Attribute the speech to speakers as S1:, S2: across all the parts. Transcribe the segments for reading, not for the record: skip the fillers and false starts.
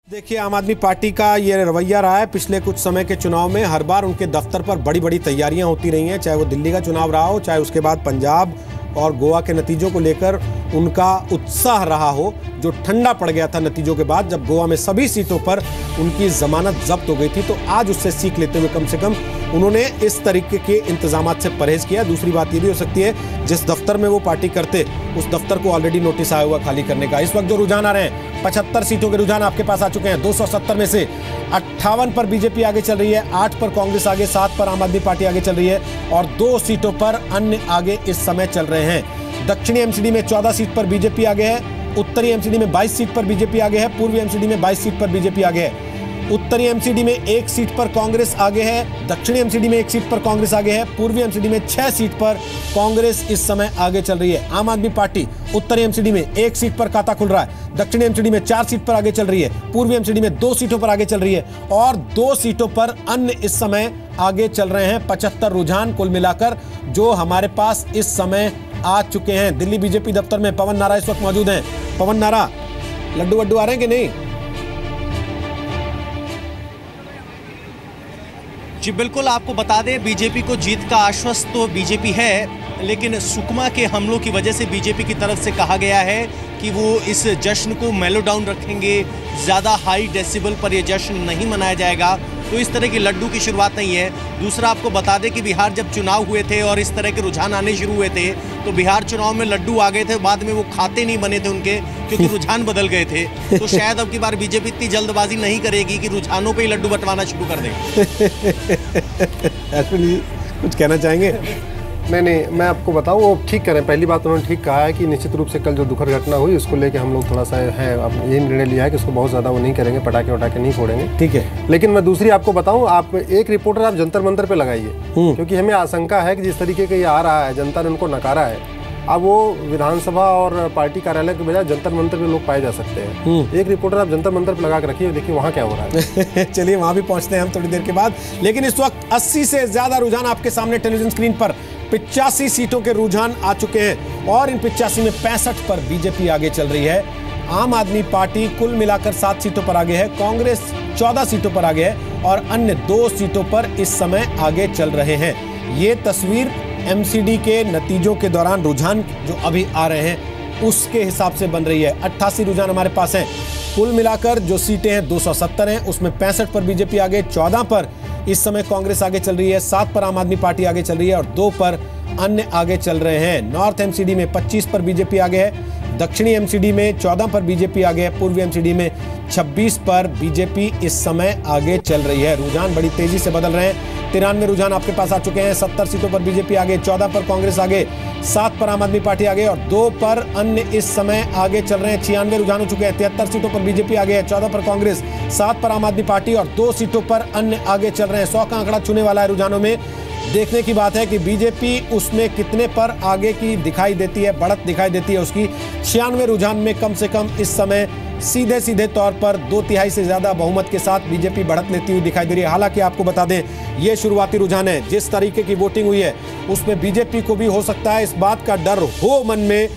S1: देखिए, आम आदमी पार्टी का ये रवैया रहा है पिछले कुछ समय के चुनाव में। हर बार उनके दफ्तर पर बड़ी बड़ी तैयारियां होती रही हैं, चाहे वो दिल्ली का चुनाव रहा हो, चाहे उसके बाद पंजाब और गोवा के नतीजों को लेकर उनका उत्साह रहा हो, जो ठंडा पड़ गया था नतीजों के बाद, जब गोवा में सभी सीटों पर उनकी जमानत जब्त हो गई थी। तो आज उससे सीख लेते हुए कम से कम उन्होंने इस तरीके के इंतजामात से परहेज किया। दूसरी बात ये भी हो सकती है, जिस दफ्तर में वो पार्टी करते, उस दफ्तर को ऑलरेडी नोटिस आया हुआ खाली करने का। इस वक्त जो रुझान आ रहे हैं, 75 सीटों के रुझान आपके पास आ चुके हैं। 270 में से 58 पर बीजेपी आगे चल रही है, 8 पर कांग्रेस आगे, 7 पर आम आदमी पार्टी आगे चल रही है और 2 सीटों पर अन्य आगे इस समय चल रहे हैं। दक्षिणी एमसीडी में 14 सीट पर बीजेपी आगे है, उत्तरी एमसीडी में 22 सीट पर बीजेपी आगे है, पूर्वी एमसीडी में 22 सीट पर बीजेपी आगे है। उत्तरी एमसीडी में 1 सीट पर कांग्रेस आगे है, दक्षिणी एमसीडी में 1 सीट पर कांग्रेस आगे है, पूर्वी एमसीडी में 6 सीट पर कांग्रेस इस समय आगे चल रही है। आम आदमी पार्टी उत्तरी एमसीडी में 1 सीट पर खाता खुल रहा है, दक्षिणी एमसीडी में 4 सीट पर आगे चल रही है, पूर्वी एमसीडी में 2 सीटों पर आगे चल रही है और 2 सीटों पर अन्य इस समय आगे चल रहे हैं। 75 रुझान कुल मिलाकर जो हमारे पास इस समय आ चुके हैं। दिल्ली बीजेपी दफ्तर में पवन नारा इस वक्त मौजूद हैं। पवन नारा, लड्डू वड्डू आ रहे हैं कि नहीं?
S2: जी बिल्कुल, आपको बता दें, बीजेपी को जीत का आश्वस्त तो बीजेपी है, लेकिन सुकमा के हमलों की वजह से बीजेपी की तरफ से कहा गया है कि वो इस जश्न को मेलो डाउन रखेंगे, ज़्यादा हाई डेसिबल पर यह जश्न नहीं मनाया जाएगा। तो इस तरह की लड्डू की शुरुआत नहीं है। दूसरा, आपको बता दें कि बिहार जब चुनाव हुए थे और इस तरह के रुझान आने शुरू हुए थे, तो बिहार चुनाव में लड्डू आ गए थे, बाद में वो खाते नहीं बने थे उनके, क्योंकि रुझान बदल गए थे। तो शायद अब की बार बीजेपी इतनी जल्दबाजी नहीं करेगी कि रुझानों पे ही लड्डू बंटवाना शुरू कर दें।
S1: कुछ कहना चाहेंगे?
S3: नहीं, मैं आपको बताऊं, वो ठीक करें। पहली बात उन्होंने ठीक कहा है कि निश्चित रूप से कल जो दुखद घटना हुई उसको लेके हम लोग थोड़ा सा है, अब ये निर्णय लिया है कि उसको बहुत ज़्यादा वो नहीं करेंगे, पटाखे वटाखे नहीं फोड़ेंगे, ठीक है। लेकिन मैं दूसरी आपको बताऊं, आप एक रिपोर्टर आप जंतर मंतर पे लगाइए, क्योंकि हमें आशंका है कि जिस तरीके का ये आ रहा है, जनता ने उनको नकारा है। अब वो विधानसभा और पार्टी कार्यालय के बजाय जंतर मंतर पे लोग पाए जा सकते हैं। एक रिपोर्टर आप जंतर मंतर पे लगा के रखिए, देखिए वहाँ क्या हो रहा है।
S1: चलिए, वहाँ भी पहुँचते हैं हम थोड़ी देर के बाद। लेकिन इस वक्त 80 से ज़्यादा रुझान आपके सामने टेलीविजन स्क्रीन पर। 85 सीटों के रुझान आ चुके हैं और इन 85 में 65 पर बीजेपी आगे चल रही है। आम आदमी पार्टी कुल मिलाकर 7 सीटों पर आगे है, कांग्रेस 14 सीटों पर आगे है और अन्य 2 सीटों पर इस समय आगे चल रहे हैं। ये तस्वीर एमसीडी के नतीजों के दौरान रुझान जो अभी आ रहे हैं उसके हिसाब से बन रही है। 88 रुझान हमारे पास हैं। कुल मिलाकर जो सीटें हैं 270 हैं, उसमें 65 पर बीजेपी आगे, 14 पर इस समय कांग्रेस आगे चल रही है, 7 पर आम आदमी पार्टी आगे चल रही है और 2 पर अन्य आगे चल रहे हैं। नॉर्थ एमसीडी में 25 पर बीजेपी आगे है, दक्षिणी एमसीडी में 14 पर बीजेपी आगे है, पूर्वी एमसीडी में 26 पर बीजेपी इस समय आगे चल रही है। रुझान बड़ी तेजी से बदल रहे हैं। 93 रुझान आपके पास आ चुके हैं। 70 सीटों पर बीजेपी आगे, 14 पर कांग्रेस आगे, 7 पर आम आदमी पार्टी आगे और 2 पर अन्य इस समय आगे चल रहे हैं। 96 रुझान हो चुके हैं। 73 सीटों पर बीजेपी आगे है, 14 पर कांग्रेस, 7 पर आम आदमी पार्टी और 2 सीटों पर अन्य आगे चल रहे हैं। 100 का आंकड़ा छूने वाला है रुझानों में। देखने की बात है कि बीजेपी उसमें कितने पर आगे की दिखाई देती है, बढ़त दिखाई देती है उसकी। 96 रुझान में कम से कम इस समय सीधे तौर पर 2/3 से ज्यादा बहुमत के साथ बीजेपी बढ़त लेती हुई दिखाई दे रही है। हालांकि आपको बता दें, ये शुरुआती रुझान है। जिस तरीके की वोटिंग हुई है उसमें बीजेपी को भी हो सकता है इस बात का डर हो मन में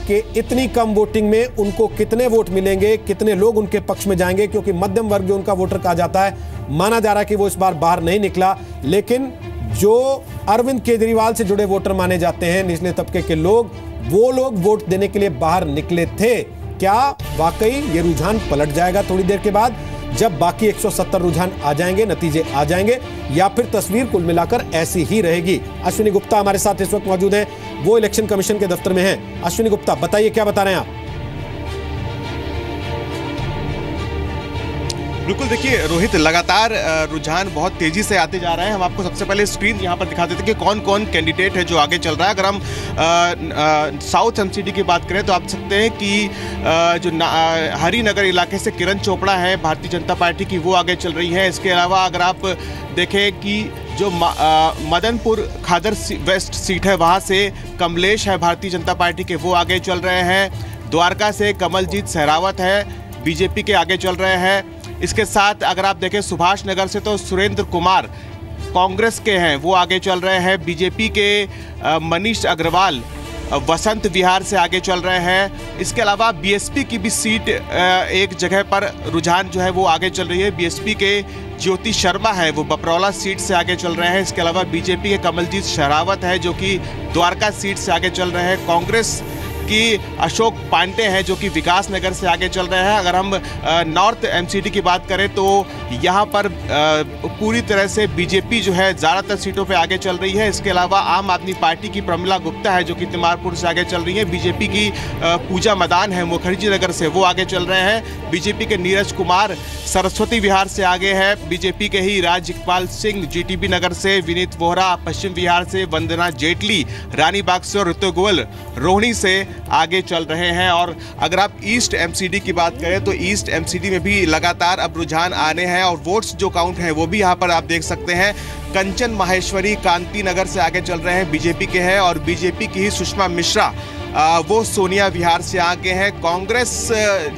S1: कि इतनी कम वोटिंग में उनको कितने वोट मिलेंगे, कितने लोग उनके पक्ष में जाएंगे, क्योंकि मध्यम वर्ग जो उनका वोटर कहा जाता है, माना जा रहा है कि वो इस बार बाहर नहीं निकला। लेकिन जो अरविंद केजरीवाल से जुड़े वोटर माने जाते हैं, निचले तबके के लोग, वो लोग वोट देने के लिए बाहर निकले थे। क्या वाकई ये रुझान पलट जाएगा थोड़ी देर के बाद, जब बाकी 170 रुझान आ जाएंगे, नतीजे आ जाएंगे, या फिर तस्वीर कुल मिलाकर ऐसी ही रहेगी? अश्विनी गुप्ता हमारे साथ इस वक्त मौजूद हैं, वो इलेक्शन कमीशन के दफ्तर में हैं। अश्विनी गुप्ता, बताइए क्या बता रहे हैं आप?
S4: बिल्कुल, देखिए रोहित, लगातार रुझान बहुत तेजी से आते जा रहे हैं। हम आपको सबसे पहले स्क्रीन यहाँ पर दिखा देते हैं कि कौन कौन कैंडिडेट है जो आगे चल रहा है। अगर हम साउथ एमसीडी की बात करें तो आप सकते हैं कि जो हरिनगर इलाके से किरण चोपड़ा है भारतीय जनता पार्टी की, वो आगे चल रही है। इसके अलावा अगर आप देखें कि जो मदनपुर खादर वेस्ट सीट है वहाँ से कमलेश है भारतीय जनता पार्टी के, वो आगे चल रहे हैं। द्वारका से कमलजीत सहरावत है, बीजेपी के आगे चल रहे हैं। इसके साथ अगर आप देखें सुभाष नगर से तो सुरेंद्र कुमार कांग्रेस के हैं, वो आगे चल रहे हैं। बीजेपी के मनीष अग्रवाल वसंत विहार से आगे चल रहे हैं। इसके अलावा बीएसपी की भी सीट एक जगह पर रुझान जो है वो आगे चल रही है। बीएसपी के ज्योति शर्मा है वो बपरौला सीट से आगे चल रहे हैं। इसके अलावा बीजेपी के कमलजीत शेरावत है जो कि द्वारका सीट से आगे चल रहे हैं। कांग्रेस की अशोक पांडे हैं जो कि विकास नगर से आगे चल रहे हैं। अगर हम नॉर्थ एमसीडी की बात करें तो यहाँ पर पूरी तरह से बीजेपी जो है ज़्यादातर सीटों पे आगे चल रही है। इसके अलावा आम आदमी पार्टी की प्रमिला गुप्ता है जो कि तिमारपुर से आगे चल रही है। बीजेपी की पूजा मदान है मुखर्जी नगर से, वो आगे चल रहे हैं। बीजेपी के नीरज कुमार सरस्वती विहार से आगे है। बीजेपी के ही राजपाल सिंह जीटीबी नगर से, विनीत वोहरा पश्चिम विहार से, वंदना जेटली रानीबाग से और ऋतु गोयल रोहिणी से आगे चल रहे हैं। और अगर आप ईस्ट एमसीडी की बात करें तो ईस्ट एमसीडी में भी लगातार अब रुझान आने हैं और वोट्स जो काउंट हैं वो भी यहाँ पर आप देख सकते हैं। कंचन माहेश्वरी कांति नगर से आगे चल रहे हैं, बीजेपी के हैं। और बीजेपी की ही सुषमा मिश्रा वो सोनिया विहार से आगे हैं। कांग्रेस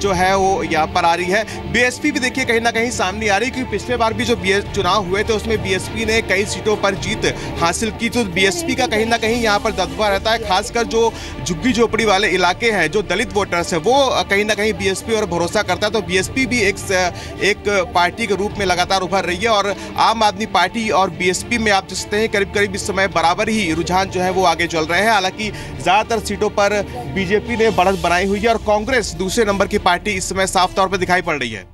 S4: जो है वो यहाँ पर आ रही है। बीएसपी भी देखिए कहीं ना कहीं सामने आ रही है क्योंकि पिछले बार भी जो चुनाव हुए थे उसमें बीएसपी ने कई सीटों पर जीत हासिल की। तो बीएसपी का कहीं ना कहीं यहाँ पर दबदबा रहता है, खासकर जो झुग्गी झोपड़ी वाले इलाके हैं, जो दलित वोटर्स हैं, वो कहीं ना कहीं बीएसपी और भरोसा करता है। तो बीएसपी भी एक पार्टी के रूप में लगातार उभर रही है। और आम आदमी पार्टी और बीएसपी में आप देखते हैं करीब करीब इस समय बराबर ही रुझान जो है वो आगे चल रहे हैं। हालांकि ज़्यादातर सीटों पर बीजेपी ने बढ़त बनाई हुई है और कांग्रेस दूसरे नंबर की पार्टी इस समय साफ तौर पर दिखाई पड़ रही है।